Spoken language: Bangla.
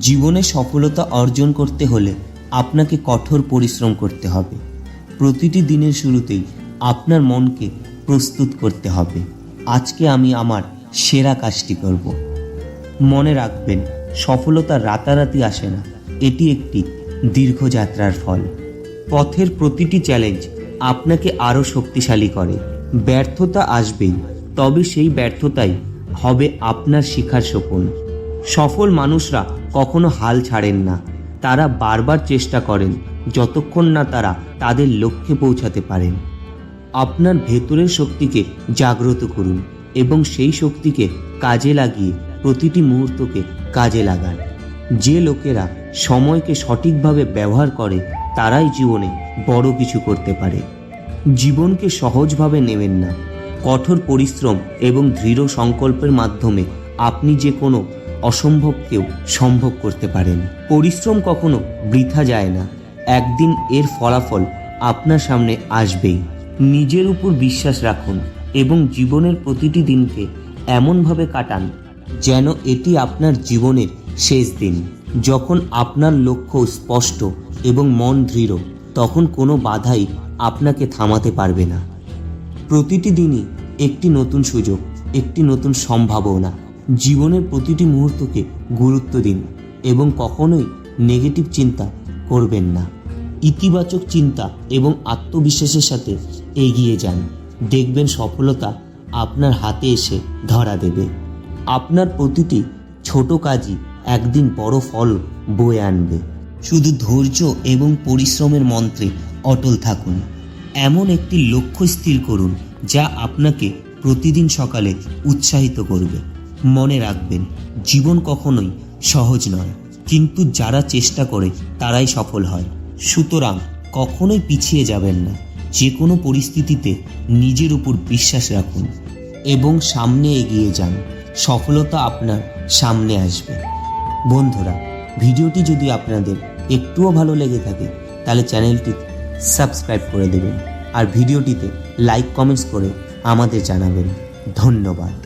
জীবনে সফলতা অর্জন করতে হলে আপনাকে কঠোর পরিশ্রম করতে হবে। প্রতিটি দিনের শুরুতেই আপনার মনকে প্রস্তুত করতে হবে, আজকে আমি আমার সেরা কাজটি করব। মনে রাখবেন, সফলতা রাতারাতি আসে না, এটি একটি দীর্ঘ যাত্রার ফল। পথের প্রতিটি চ্যালেঞ্জ আপনাকে আরও শক্তিশালী করে। ব্যর্থতা আসবেই, তবে সেই ব্যর্থতাই হবে আপনার শিখার সোপান। সফল মানুষরা কখনো হাল ছাড়েন না, তারা বারবার চেষ্টা করেন যতক্ষণ না তারা তাদের লক্ষ্যে পৌঁছাতে পারেন। আপনার ভেতরের শক্তিকে জাগ্রত করুন এবং সেই শক্তিকে কাজে লাগিয়ে প্রতিটি মুহূর্তকে কাজে লাগান। যে লোকেরা সময়কে সঠিকভাবে ব্যবহার করে তারাই জীবনে বড় কিছু করতে পারে। জীবনকে সহজভাবে নেবেন না। কঠোর পরিশ্রম এবং দৃঢ় সংকল্পের মাধ্যমে আপনি যে কোনো অসম্ভবকেও সম্ভব করতে পারেন। পরিশ্রম কখনো বৃথা যায় না, একদিন এর ফলাফল আপনার সামনে আসবেই। নিজের উপর বিশ্বাস রাখুন এবং জীবনের প্রতিটি দিনকে এমনভাবে কাটান যেন এটি আপনার জীবনের শেষ দিন। যখন আপনার লক্ষ্য স্পষ্ট এবং মন দৃঢ়, তখন কোনো বাধাই আপনাকে থামাতে পারবে না। প্রতিটি দিনই একটি নতুন সুযোগ, একটি নতুন সম্ভাবনা। জীবনের প্রতিটি মুহূর্তকে গুরুত্ব দিন এবং কখনোই নেগেটিভ চিন্তা করবেন না। ইতিবাচক চিন্তা এবং আত্মবিশ্বাসের সাথে এগিয়ে যান, দেখবেন সফলতা আপনার হাতে এসে ধরা দেবে। আপনার প্রতিটি ছোট কাজই একদিন বড় ফল বয়ে আনবে। শুধু ধৈর্য এবং পরিশ্রমের মন্ত্রে অটল থাকুন। এমন একটি লক্ষ্য স্থির করুন যা আপনাকে প্রতিদিন সকালে উৎসাহিত করবে। মনে রাখবেন, জীবন কখনোই সহজ নয়, কিন্তু যারা চেষ্টা করে তারাই সফল হয়। সুতরাং কখনোই পিছিয়ে যাবেন না। যে কোনো পরিস্থিতিতে নিজের উপর বিশ্বাস রাখুন এবং সামনে এগিয়ে যান। সফলতা আপনার সামনে আসবে। বন্ধুরা, ভিডিওটি যদি আপনাদের একটুও ভালো লেগে থাকে তাহলে চ্যানেলটি সাবস্ক্রাইব করে দেবেন আর ভিডিওটিতে লাইক কমেন্টস করে আমাদের জানাবেন। ধন্যবাদ।